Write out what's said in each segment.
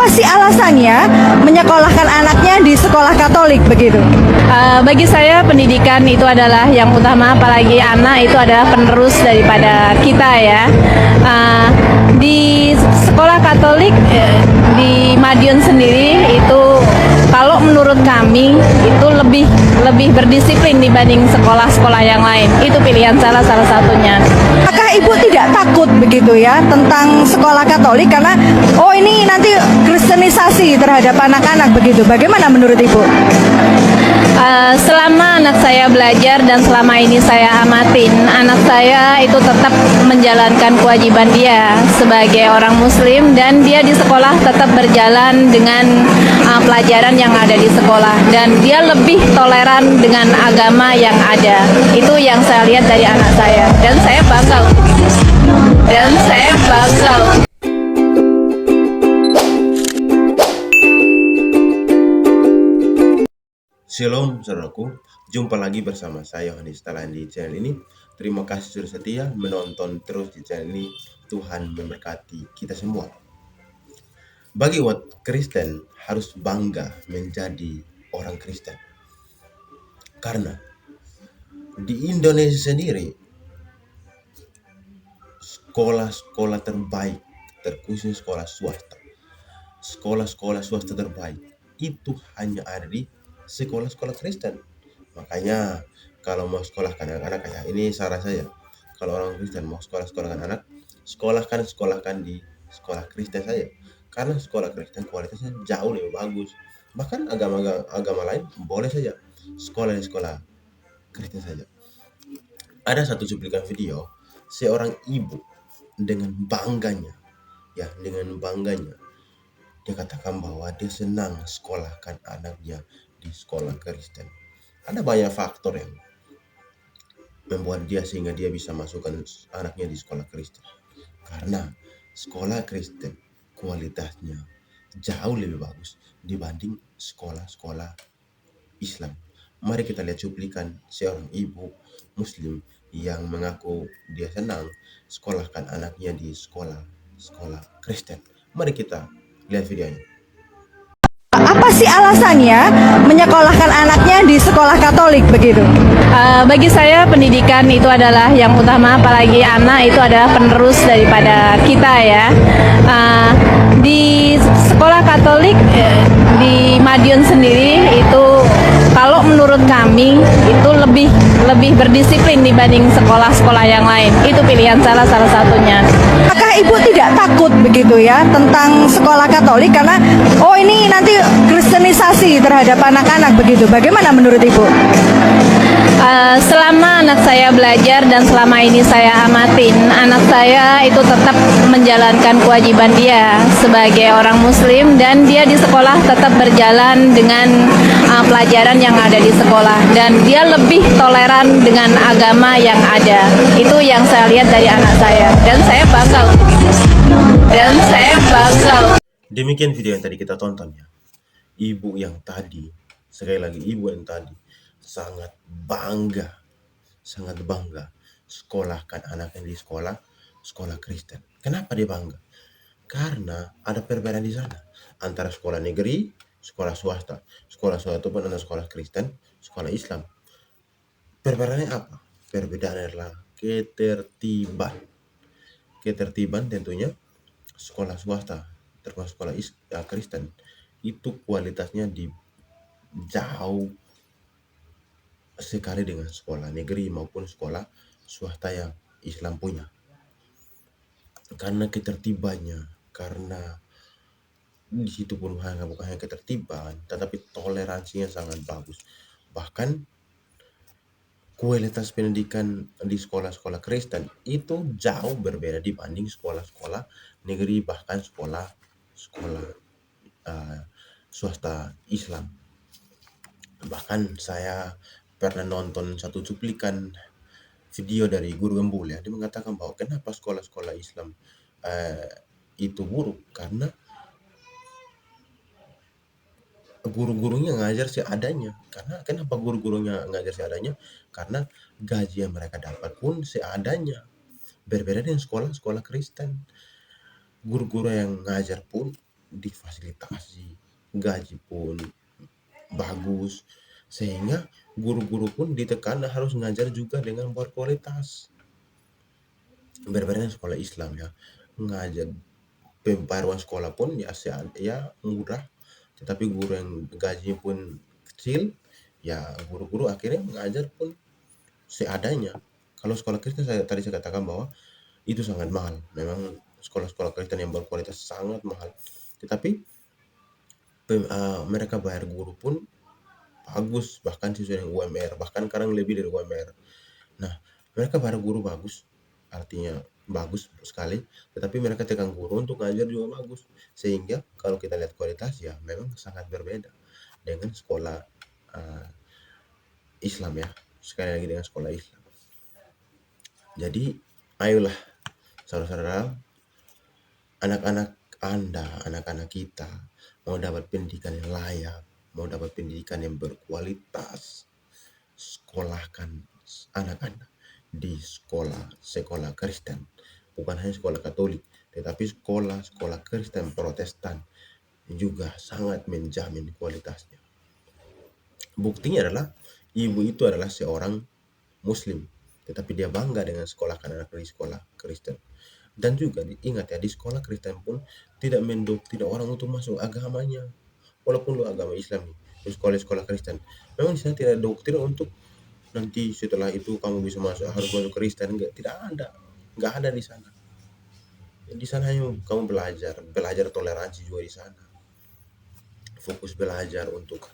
Apa sih alasannya menyekolahkan anaknya di sekolah Katolik begitu? Bagi saya pendidikan itu adalah yang utama, apalagi anak itu adalah penerus daripada kita ya. Di sekolah Katolik di Madiun sendiri itu kalau menurut kami itu lebih berdisiplin dibanding sekolah-sekolah yang lain. Itu pilihan salah satunya. Apakah ibu tidak takut begitu ya tentang sekolah Katolik karena ini nanti kristenisasi terhadap anak-anak begitu? Bagaimana menurut ibu? Selama anak saya belajar dan selama ini saya amatin, anak saya itu tetap menjalankan kewajiban dia sebagai orang muslim, dan dia di sekolah tetap berjalan dengan pelajaran yang ada di sekolah, dan dia lebih toleran dengan agama yang ada. Itu yang saya lihat dari anak saya, dan saya bangga untuk itu. Shalom saudaraku, jumpa lagi bersama saya Yohanes Talan di channel ini. Terima kasih sudah setia menonton terus di channel ini. Tuhan memberkati kita semua. Bagi umat Kristen harus bangga menjadi orang Kristen, karena di Indonesia sendiri sekolah-sekolah terbaik, terkhusus sekolah-sekolah swasta terbaik itu hanya ada di sekolah-sekolah Kristen. Makanya kalau mau sekolahkan anak-anak, kayak ini saran saya, kalau orang Kristen mau sekolahkan anak, sekolahkan di sekolah Kristen saja, karena sekolah Kristen kualitasnya jauh lebih bagus. Bahkan agama lain boleh saja sekolah di sekolah Kristen saja. Ada satu cuplikan video seorang ibu dengan bangganya dia katakan bahwa dia senang sekolahkan anaknya di sekolah Kristen. Ada banyak faktor yang membuat dia sehingga dia bisa masukkan anaknya di sekolah Kristen. Karena sekolah Kristen kualitasnya jauh lebih bagus dibanding sekolah-sekolah Islam. Mari kita lihat cuplikan seorang ibu muslim yang mengaku dia senang sekolahkan anaknya di sekolah Kristen. Mari kita lihat videonya. Apa sih alasannya menyekolahkan anaknya di sekolah Katolik begitu? Bagi saya pendidikan itu adalah yang utama, apalagi anak itu adalah penerus daripada kita ya. Di sekolah Katolik di Madiun sendiri itu kalau menurut kami itu lebih berdisiplin dibanding sekolah-sekolah yang lain. Itu pilihan salah satunya. Apakah ibu tidak takut begitu ya tentang sekolah Katolik karena ini nanti kristenisasi terhadap anak-anak begitu? Bagaimana menurut ibu? Selama anak saya belajar dan selama ini saya amatin, anak saya itu tetap menjalankan kewajiban dia sebagai orang muslim, dan dia di sekolah tetap berjalan dengan pelajaran yang ada di sekolah, dan dia lebih toleran dengan agama yang ada. Itu yang saya lihat dari anak saya, dan saya bangga untuk itu. Demikian video yang tadi kita tonton ya. Ibu yang tadi sangat bangga sekolahkan anaknya di sekolah Kristen. Kenapa dia bangga? Karena ada perbedaan di sana antara sekolah negeri, sekolah swasta. Sekolah swasta itu pun ada sekolah Kristen, sekolah Islam. Perbedaannya apa? Perbedaan adalah ketertiban tentunya. Sekolah swasta termasuk sekolah Kristen itu kualitasnya jauh sekali dengan sekolah negeri maupun sekolah swasta yang Islam punya. Karena ketertibannya, karena di situ pun bukan hanya ketertiban, tetapi toleransinya sangat bagus. Bahkan kualitas pendidikan di sekolah-sekolah Kristen itu jauh berbeda dibanding sekolah-sekolah negeri, bahkan sekolah swasta Islam. Bahkan saya pernah nonton satu cuplikan video dari guru Gembul ya, dia mengatakan bahwa kenapa sekolah-sekolah Islam itu buruk, karena guru-gurunya ngajar seadanya. Kenapa guru-gurunya ngajar seadanya? Karena gaji yang mereka dapat pun seadanya. Berbeda dengan sekolah-sekolah Kristen. Guru-guru yang ngajar pun difasilitasi, gaji pun bagus, sehingga guru-guru pun ditekan harus ngajar juga dengan berkualitas. Berbeda dengan sekolah Islam ya, ngajar pembayaran sekolah pun ya murah, tetapi guru yang gajinya pun kecil, ya guru-guru akhirnya mengajar pun seadanya. Kalau sekolah Kristen saya katakan bahwa itu sangat mahal. Memang sekolah-sekolah Kristen yang berkualitas sangat mahal. Tetapi mereka bayar guru pun bagus, bahkan sesuai dengan UMR, bahkan kadang lebih dari UMR. Nah, mereka bayar guru bagus, artinya bagus sekali, tetapi mereka tekan guru untuk ngajar juga bagus. Sehingga kalau kita lihat kualitas ya memang sangat berbeda dengan sekolah Islam ya. Sekali lagi dengan sekolah Islam. Jadi, ayolah saudara-saudara, anak-anak Anda, anak-anak kita mau dapat pendidikan yang layak, mau dapat pendidikan yang berkualitas, sekolahkan anak Anda di sekolah Kristen. Bukan hanya sekolah Katolik, tetapi sekolah Kristen Protestan juga sangat menjamin kualitasnya. Buktinya adalah ibu itu adalah seorang Muslim, tetapi dia bangga dengan sekolahkan anak di sekolah Kristen. Dan juga ingat ya, di sekolah Kristen pun tidak mendoktrin orang untuk masuk agamanya. Walaupun lu agama Islam nih, di sekolah Kristen, memang di sana tidak ada doktrin untuk nanti setelah itu kamu bisa harus masuk Kristen. Tidak ada di sana. Di sana hanya kamu belajar toleransi juga di sana. Fokus belajar untuk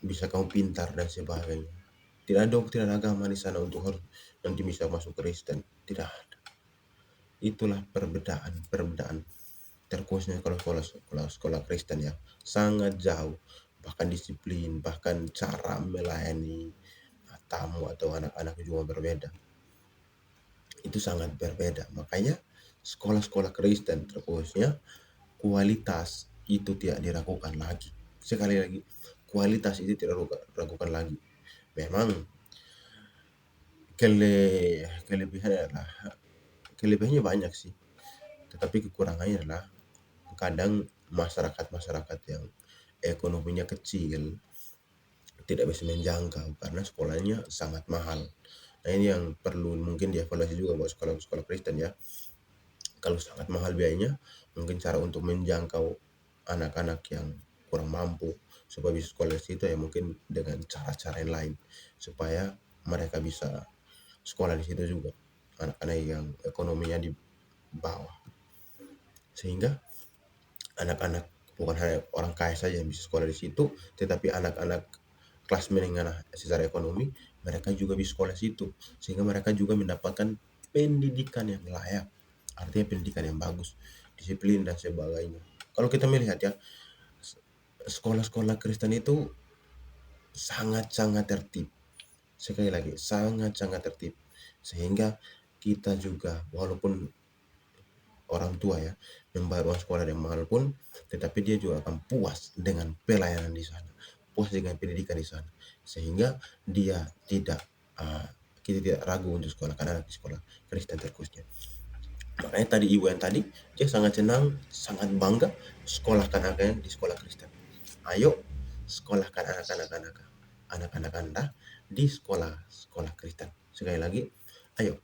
bisa kamu pintar dan sebagainya. Tidak ada doktrin agama di sana untuk harus nanti bisa masuk Kristen. Tidak ada. Itulah perbedaan terkhususnya kalau sekolah Kristen ya, sangat jauh, bahkan disiplin, bahkan cara melayani tamu atau anak-anak juga berbeda. Itu sangat berbeda. Makanya sekolah-sekolah Kristen terkhususnya kualitas itu tidak diragukan lagi. Sekali lagi, kualitas itu tidak diragukan lagi. Memang kelebihannya banyak sih, tetapi kekurangannya adalah kadang masyarakat yang ekonominya kecil tidak bisa menjangkau karena sekolahnya sangat mahal. Nah, ini yang perlu mungkin dievaluasi juga buat sekolah-sekolah Kristen ya. Kalau sangat mahal biayanya, mungkin cara untuk menjangkau anak-anak yang kurang mampu supaya bisa sekolah di situ ya mungkin dengan cara-cara yang lain supaya mereka bisa sekolah di situ juga, anak-anak yang ekonominya di bawah, sehingga anak-anak bukan hanya orang kaya saja yang bisa sekolah di situ, tetapi anak-anak kelas menengah secara ekonomi mereka juga bisa sekolah di situ, sehingga mereka juga mendapatkan pendidikan yang layak, artinya pendidikan yang bagus, disiplin dan sebagainya. Kalau kita melihat ya, sekolah-sekolah Kristen itu sangat-sangat tertib. Sekali lagi, sangat-sangat tertib. Sehingga kita juga, walaupun orang tua ya membayar uang sekolah yang mahal pun, tetapi dia juga akan puas dengan pelayanan di sana, puas dengan pendidikan di sana. Sehingga dia kita tidak ragu untuk sekolah karena di sekolah Kristen terkhususnya. Makanya tadi ibu yang tadi, dia sangat senang, sangat bangga sekolahkan anaknya di sekolah Kristen. Ayo sekolahkan anak-anak Anda di sekolah Kristen. Sekali lagi, ayo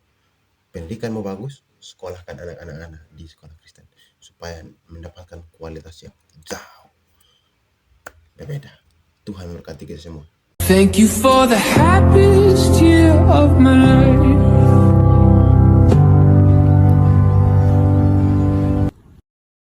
pendidikan mau bagus, sekolahkan anak-anak Anda di sekolah Kristen supaya mendapatkan kualitas yang jauh berbeda. Tuhan memberkati kita semua. Thank you for the happiest year of my life.